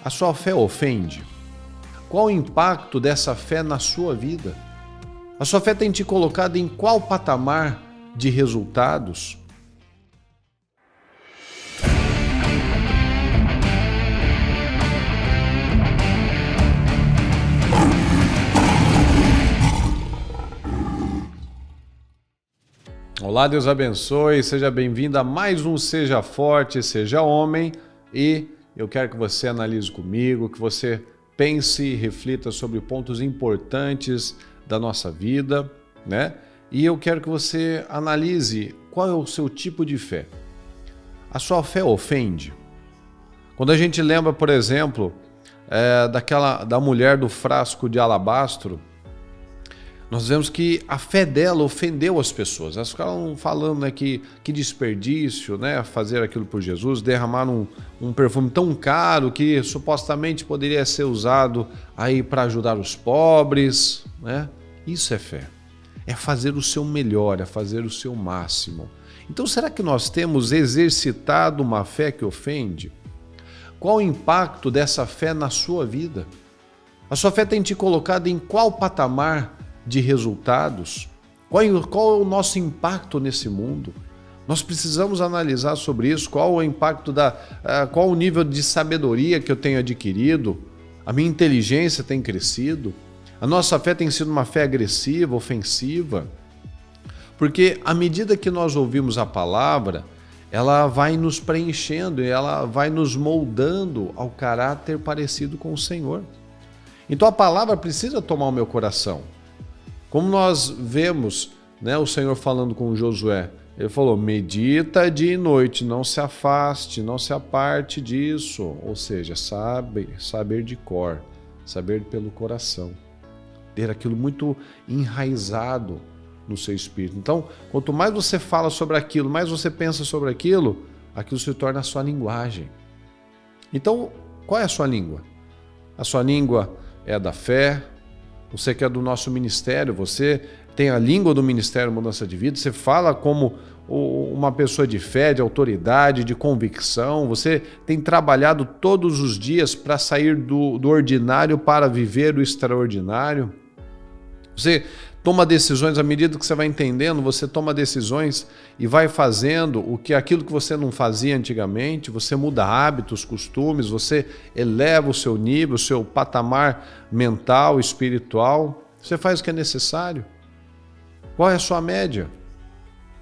A sua fé ofende? Qual o impacto dessa fé na sua vida? A sua fé tem te colocado em qual patamar de resultados? Olá, Deus abençoe, seja bem-vindo a mais um Seja Forte, Seja Homem, e eu quero que você analise comigo, que você pense e reflita sobre pontos importantes da nossa vida, né? E eu quero que você analise qual é o seu tipo de fé. A sua fé ofende? Quando a gente lembra, por exemplo, da mulher do frasco de alabastro, nós vemos que a fé dela ofendeu as pessoas. Elas ficaram falando, né, que desperdício, né, fazer aquilo por Jesus, derramar um perfume tão caro que supostamente poderia ser usado aí para ajudar os pobres, né? Isso é fé. É fazer o seu melhor, é fazer o seu máximo. Então, será que nós temos exercitado uma fé que ofende? Qual o impacto dessa fé na sua vida? A sua fé tem te colocado em qual patamar de resultados? Qual é o nosso impacto nesse mundo? Nós precisamos analisar sobre isso, qual o impacto qual o nível de sabedoria que eu tenho adquirido, a minha inteligência tem crescido, a nossa fé tem sido uma fé agressiva, ofensiva, porque à medida que nós ouvimos a palavra, ela vai nos preenchendo e ela vai nos moldando ao caráter parecido com o Senhor. Então a palavra precisa tomar o meu coração. Como nós vemos, né, o Senhor falando com Josué, ele falou, medita dia e noite, não se afaste, não se aparte disso. Ou seja, saber de cor, saber pelo coração, ter aquilo muito enraizado no seu espírito. Então, quanto mais você fala sobre aquilo, mais você pensa sobre aquilo, aquilo se torna a sua linguagem. Então, qual é a sua língua? A sua língua é a da fé. Você que é do nosso ministério, você tem a língua do Ministério Mudança de Vida, você fala como uma pessoa de fé, de autoridade, de convicção, você tem trabalhado todos os dias para sair do ordinário para viver o extraordinário. Você toma decisões, à medida que você vai entendendo, você toma decisões e vai fazendo aquilo que você não fazia antigamente, você muda hábitos, costumes, você eleva o seu nível, o seu patamar mental, espiritual, você faz o que é necessário. Qual é a sua média?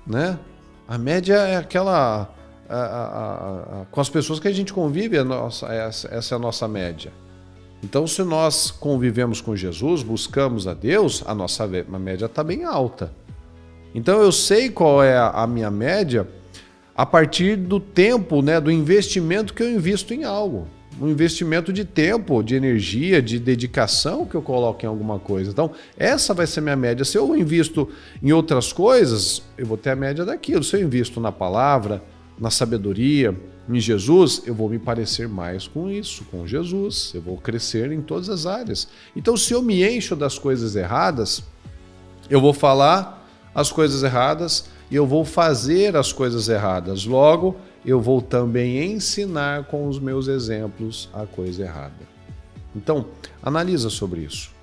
Né? A média é aquela com as pessoas que a gente convive, essa é a nossa média. Então, se nós convivemos com Jesus, buscamos a Deus, a nossa média está bem alta. Então, eu sei qual é a minha média a partir do tempo, né, do investimento que eu invisto em algo. Um investimento de tempo, de energia, de dedicação que eu coloco em alguma coisa. Então, essa vai ser minha média. Se eu invisto em outras coisas, eu vou ter a média daquilo. Se eu invisto na palavra, na sabedoria, em Jesus, eu vou me parecer mais com isso, com Jesus. Eu vou crescer em todas as áreas. Então, se eu me encho das coisas erradas, eu vou falar as coisas erradas e eu vou fazer as coisas erradas. Logo, eu vou também ensinar com os meus exemplos a coisa errada. Então, analisa sobre isso.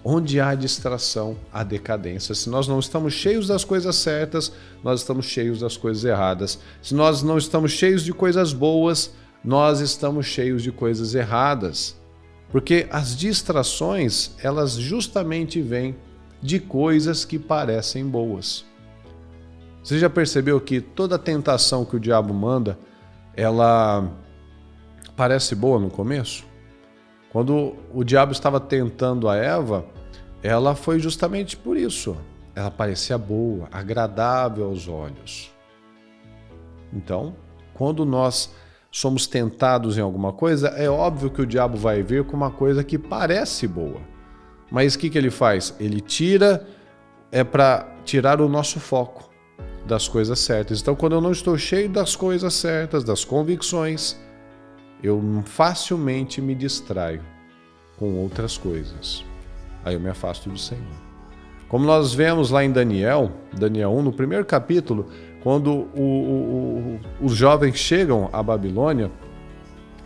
Onde há distração, há decadência. Se nós não estamos cheios das coisas certas, nós estamos cheios das coisas erradas. Se nós não estamos cheios de coisas boas, nós estamos cheios de coisas erradas. Porque as distrações, elas justamente vêm de coisas que parecem boas. Você já percebeu que toda tentação que o diabo manda, ela parece boa no começo? Quando o diabo estava tentando a Eva, ela foi justamente por isso. Ela parecia boa, agradável aos olhos. Então, quando nós somos tentados em alguma coisa, é óbvio que o diabo vai vir com uma coisa que parece boa. Mas o que ele faz? Ele para tirar o nosso foco das coisas certas. Então, quando eu não estou cheio das coisas certas, das convicções, eu facilmente me distraio com outras coisas. Aí eu me afasto do Senhor. Como nós vemos lá em Daniel 1, no primeiro capítulo, quando os jovens chegam à Babilônia,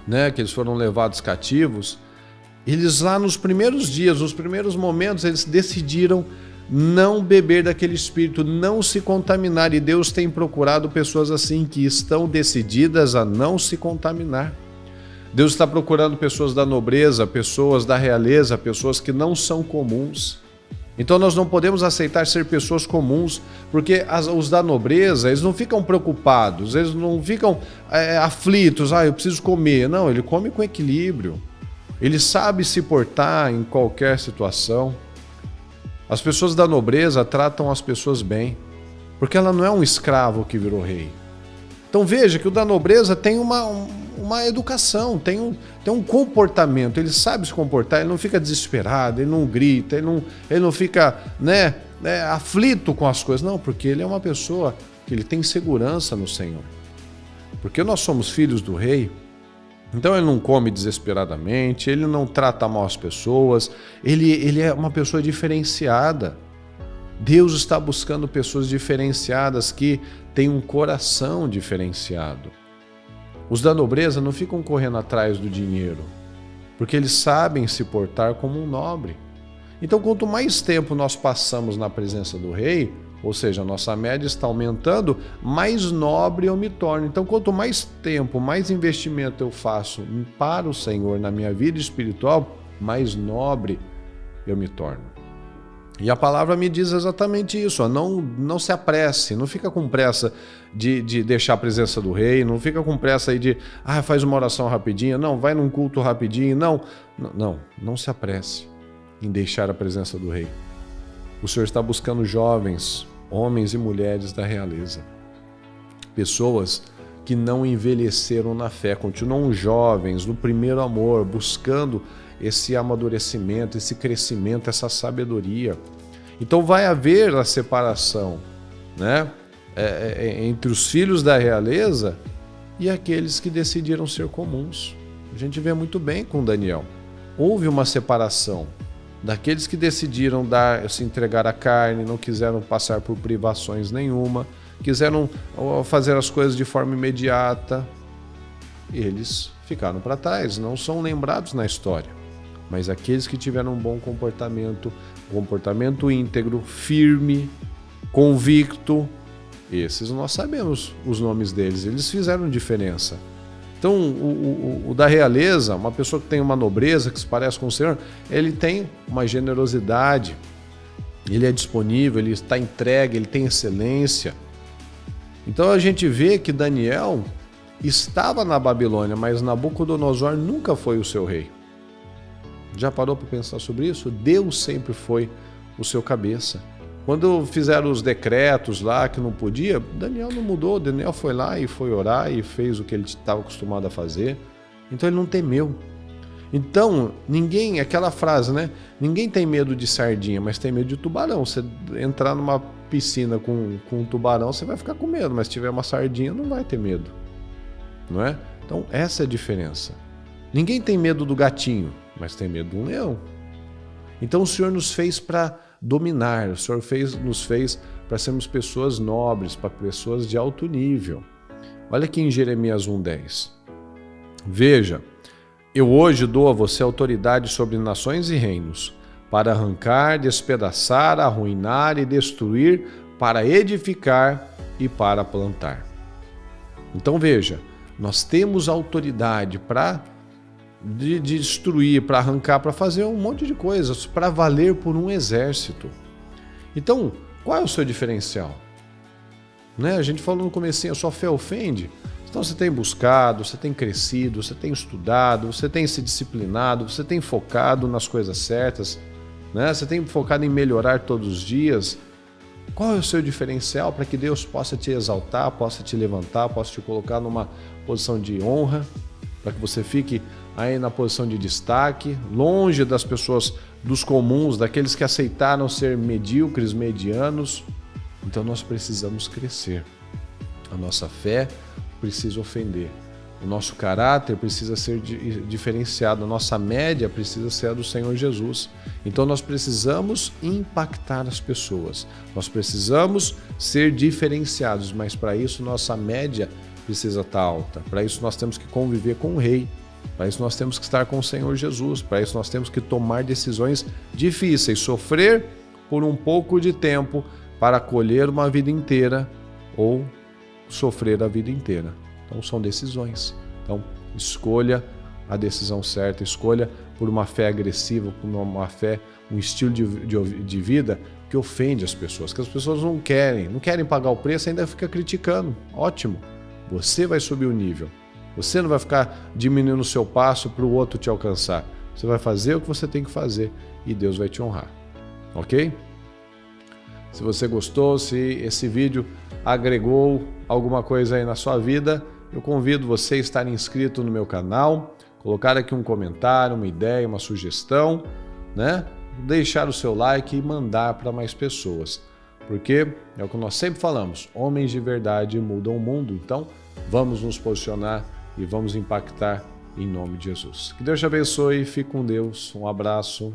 né, que eles foram levados cativos, eles lá nos primeiros dias, nos primeiros momentos, eles decidiram não beber daquele espírito, não se contaminar. E Deus tem procurado pessoas assim, que estão decididas a não se contaminar. Deus está procurando pessoas da nobreza, pessoas da realeza, pessoas que não são comuns. Então nós não podemos aceitar ser pessoas comuns, porque os da nobreza, eles não ficam preocupados, eles não ficam aflitos, eu preciso comer. Não, ele come com equilíbrio. Ele sabe se portar em qualquer situação. As pessoas da nobreza tratam as pessoas bem, porque ela não é um escravo que virou rei. Então veja que o da nobreza tem uma educação, tem um comportamento, ele sabe se comportar, ele não fica desesperado, ele não grita, ele não fica aflito com as coisas. Não, porque ele é uma pessoa que ele tem segurança no Senhor. Porque nós somos filhos do rei, então ele não come desesperadamente, ele não trata mal as pessoas, ele é uma pessoa diferenciada. Deus está buscando pessoas diferenciadas que têm um coração diferenciado. Os da nobreza não ficam correndo atrás do dinheiro, porque eles sabem se portar como um nobre. Então, quanto mais tempo nós passamos na presença do rei, ou seja, a nossa média está aumentando, mais nobre eu me torno. Então, quanto mais tempo, mais investimento eu faço para o Senhor na minha vida espiritual, mais nobre eu me torno. E a palavra me diz exatamente isso, não se apresse, não fica com pressa de deixar a presença do rei, não fica com pressa aí de, faz uma oração rapidinha, não, vai num culto rapidinho, não se apresse em deixar a presença do rei. O Senhor está buscando jovens, homens e mulheres da realeza, pessoas que não envelheceram na fé, continuam jovens, no primeiro amor, buscando esse amadurecimento, esse crescimento, essa sabedoria. Então vai haver a separação, né, entre os filhos da realeza e aqueles que decidiram ser comuns. A gente vê muito bem com Daniel. Houve uma separação daqueles que decidiram se entregar à carne, não quiseram passar por privações nenhuma, quiseram fazer as coisas de forma imediata. Eles ficaram para trás, não são lembrados na história. Mas aqueles que tiveram um bom comportamento íntegro, firme, convicto, esses nós sabemos os nomes deles, eles fizeram diferença. Então, o da realeza, uma pessoa que tem uma nobreza, que se parece com o Senhor, ele tem uma generosidade, ele é disponível, ele está entregue, ele tem excelência. Então a gente vê que Daniel estava na Babilônia, mas Nabucodonosor nunca foi o seu rei. Já parou para pensar sobre isso? Deus sempre foi o seu cabeça. Quando fizeram os decretos lá que não podia, Daniel não mudou. Daniel foi lá e foi orar e fez o que ele estava acostumado a fazer. Então ele não temeu. Então, aquela frase, né? Ninguém tem medo de sardinha, mas tem medo de tubarão. Você entrar numa piscina com um tubarão, você vai ficar com medo, mas se tiver uma sardinha, não vai ter medo. Não é? Então, essa é a diferença. Ninguém tem medo do gatinho, mas tem medo de um leão. Então o Senhor nos fez para dominar, o Senhor nos fez para sermos pessoas nobres, para pessoas de alto nível. Olha aqui em Jeremias 1:10. Veja, eu hoje dou a você autoridade sobre nações e reinos, para arrancar, despedaçar, arruinar e destruir, para edificar e para plantar. Então veja, nós temos autoridade para de destruir, para arrancar, para fazer um monte de coisas, para valer por um exército. Então, qual é o seu diferencial? Né? A gente falou no comecinho, a sua fé ofende. Então você tem buscado, você tem crescido, você tem estudado, você tem se disciplinado, você tem focado nas coisas certas, né? Você tem focado em melhorar todos os dias. Qual é o seu diferencial para que Deus possa te exaltar, possa te levantar, possa te colocar numa posição de honra, para que você fique aí na posição de destaque, longe das pessoas, dos comuns, daqueles que aceitaram ser medíocres, medianos. Então nós precisamos crescer. A nossa fé precisa ofender. O nosso caráter precisa ser diferenciado. A nossa média precisa ser a do Senhor Jesus. Então nós precisamos impactar as pessoas. Nós precisamos ser diferenciados, mas para isso nossa média precisa estar alta. Para isso nós temos que conviver com o rei. Para isso nós temos que estar com o Senhor Jesus, para isso nós temos que tomar decisões difíceis, sofrer por um pouco de tempo para colher uma vida inteira ou sofrer a vida inteira. Então são decisões. Então escolha a decisão certa, escolha por uma fé agressiva, por uma fé, um estilo de vida que ofende as pessoas, que as pessoas não querem pagar o preço, ainda fica criticando. Ótimo, você vai subir o nível. Você não vai ficar diminuindo o seu passo para o outro te alcançar. Você vai fazer o que você tem que fazer e Deus vai te honrar. Ok? Se você gostou, se esse vídeo agregou alguma coisa aí na sua vida, eu convido você a estar inscrito no meu canal, colocar aqui um comentário, uma ideia, uma sugestão, né? Deixar o seu like e mandar para mais pessoas. Porque é o que nós sempre falamos, homens de verdade mudam o mundo. Então, vamos nos posicionar e vamos impactar em nome de Jesus. Que Deus te abençoe, fique com Deus, um abraço.